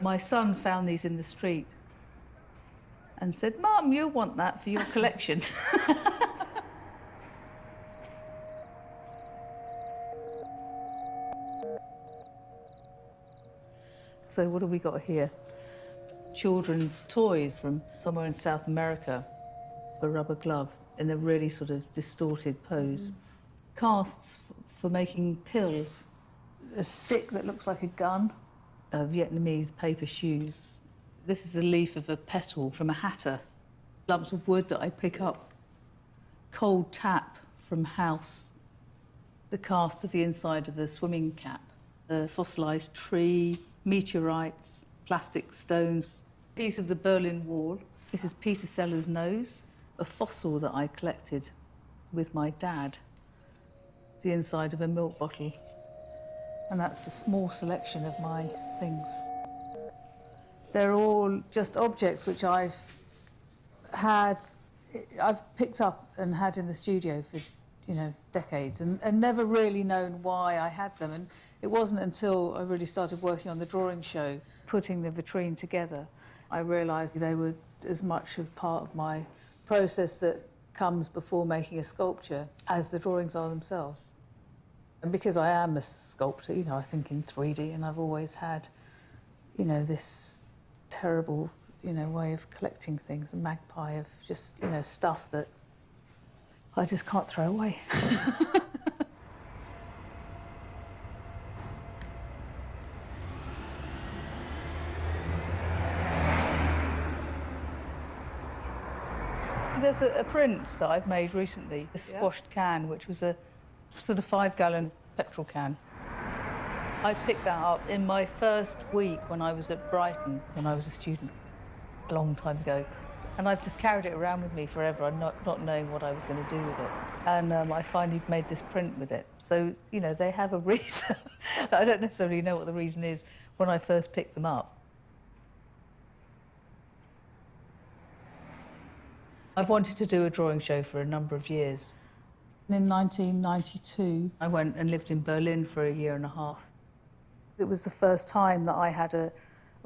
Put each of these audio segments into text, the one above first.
My son found these in the street and said, "Mum, you'll want that for your collection." So what have we got here? Children's toys from somewhere in South America. A rubber glove in a really sort of distorted pose. Casts for making pills. A stick that looks like a gun. Vietnamese paper shoes. This is the leaf of a petal from a hatter. Lumps of wood that I pick up. Cold tap from house. The cast of the inside of a swimming cap. A fossilised tree. Meteorites. Plastic stones. Piece of the Berlin Wall. This is Peter Sellers' nose. A fossil that I collected with my dad. The inside of a milk bottle. And that's a small selection of my things. They're all just objects which I've picked up and had in the studio for, decades and never really known why I had them. And it wasn't until I really started working on the drawing show, putting the vitrine together, I realised they were as much of part of my process that comes before making a sculpture as the drawings are themselves. And because I am a sculptor, I think in 3D, and I've always had, this terrible, way of collecting things, a magpie of just, stuff that I just can't throw away. There's a print that I've made recently, a squashed can, which was a sort of 5-gallon petrol can. I picked that up in my first week when I was at Brighton, when I was a student, a long time ago. And I've just carried it around with me forever, not knowing what I was going to do with it. And I finally made this print with it. So, they have a reason. I don't necessarily know what the reason is when I first picked them up. I've wanted to do a drawing show for a number of years. In 1992, I went and lived in Berlin for a year and a half. It was the first time that I had a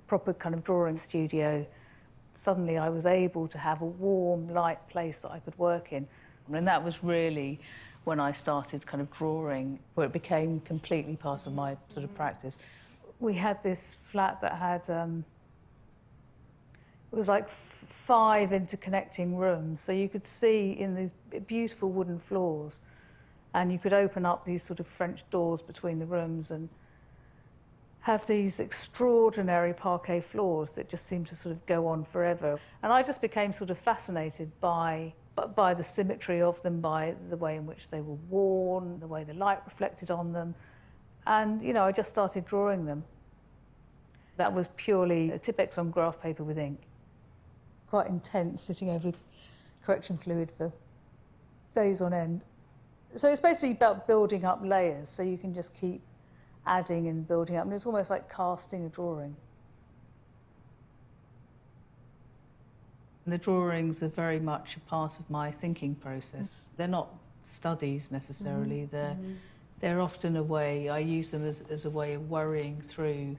proper kind of drawing studio. Suddenly I was able to have a warm, light place that I could work in. And that was really when I started kind of drawing, where it became completely part of my sort of practice. We had this flat that had, it was like 5 interconnecting rooms, so you could see in these beautiful wooden floors, and you could open up these sort of French doors between the rooms and have these extraordinary parquet floors that just seemed to sort of go on forever. And I just became sort of fascinated by the symmetry of them, by the way in which they were worn, the way the light reflected on them. And, I just started drawing them. That was purely a Tipex on graph paper with ink. Quite intense, sitting over correction fluid for days on end. So it's basically about building up layers, so you can just keep adding and building up. And it's almost like casting a drawing. The drawings are very much a part of my thinking process. They're not studies necessarily. They're often a way, I use them as a way of worrying through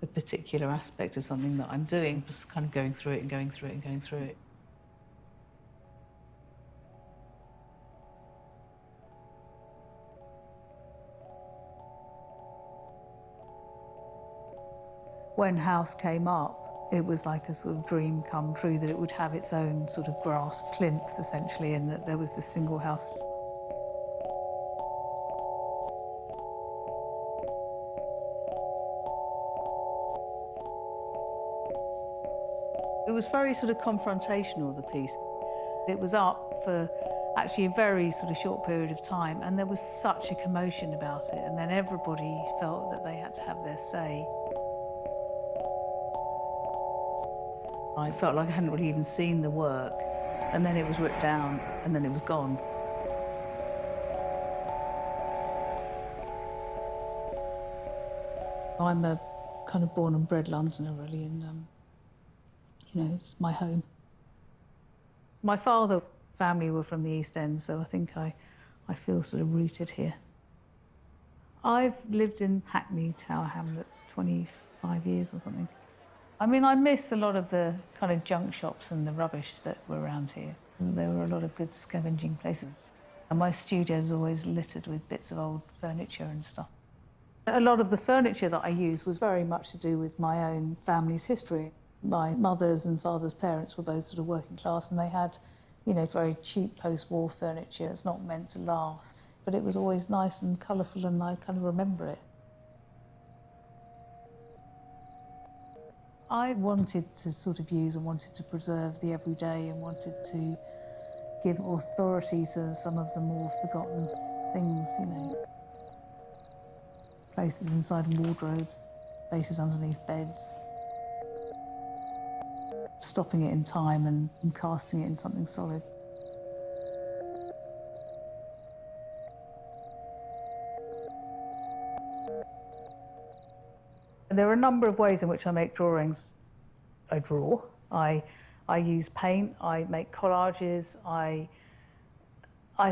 a particular aspect of something that I'm doing, just kind of going through it and going through it and going through it. When House came up, it was like a sort of dream come true that it would have its own sort of brass plinth, essentially, and that there was this single house. It was very sort of confrontational, the piece. It was up for actually a very sort of short period of time, and there was such a commotion about it, and then everybody felt that they had to have their say. I felt like I hadn't really even seen the work, and then it was ripped down, and then it was gone. I'm a kind of born and bred Londoner, really, and it's my home. My father's family were from the East End, so I think I feel sort of rooted here. I've lived in Hackney, Tower Hamlets, 25 years or something. I mean, I miss a lot of the kind of junk shops and the rubbish that were around here. There were a lot of good scavenging places. And my studio was always littered with bits of old furniture and stuff. A lot of the furniture that I used was very much to do with my own family's history. My mother's and father's parents were both sort of working class, and they had, you know, very cheap post-war furniture. It's not meant to last, but it was always nice and colourful, and I kind of remember it. I wanted to sort of use and wanted to preserve the everyday and wanted to give authority to some of the more forgotten things, you know. Places inside wardrobes, places underneath beds. Stopping it in time and casting it in something solid. There are a number of ways in which I make drawings. I draw, I use paint, I make collages, I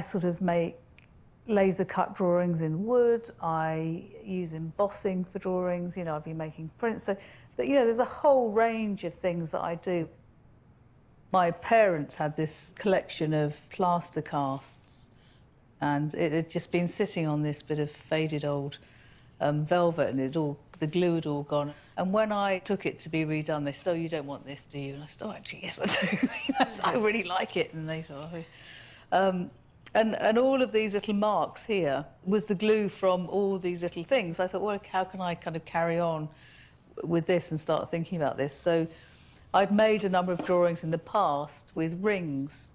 sort of make laser cut drawings in wood, I use embossing for drawings, you know, I've been making prints. So, you know, there's a whole range of things that I do. My parents had this collection of plaster casts, and it had just been sitting on this bit of faded old velvet, and the glue had all gone. And when I took it to be redone, they said, "Oh, you don't want this, do you?" And I said, "Oh, actually, yes, I do. I really like it." And they thought, "Oh." And all of these little marks here was the glue from all these little things. I thought, well, how can I kind of carry on with this and start thinking about this? So I'd made a number of drawings in the past with rings.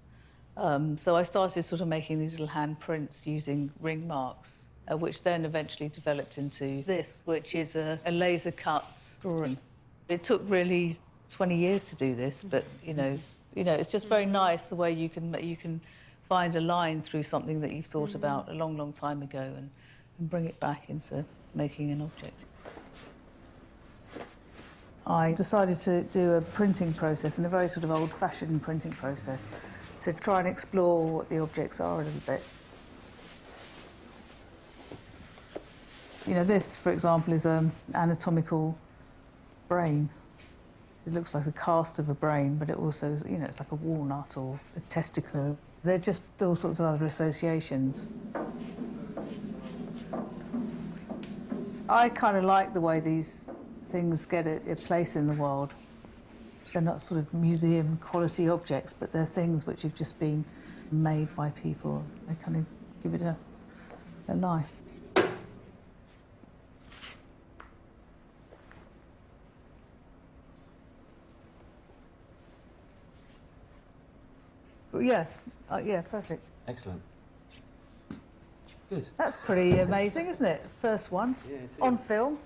So I started sort of making these little hand prints using ring marks, which then eventually developed into this, which is a laser cut drawing. It took really 20 years to do this, but you know, it's just very nice the way you can find a line through something that you've thought about a long, long time ago and bring it back into making an object. I decided to do a printing process, and a very sort of old-fashioned printing process, to try and explore what the objects are a little bit. You know, this, for example, is an anatomical brain. It looks like a cast of a brain, but it also, you know, it's like a walnut or a testicle. They're just all sorts of other associations. I kind of like the way these things get a place in the world. They're not sort of museum quality objects, but they're things which have just been made by people. They kind of give it a life. Yeah, yeah, perfect. Excellent. Good. That's pretty amazing, isn't it? First one, yeah, it is. On film.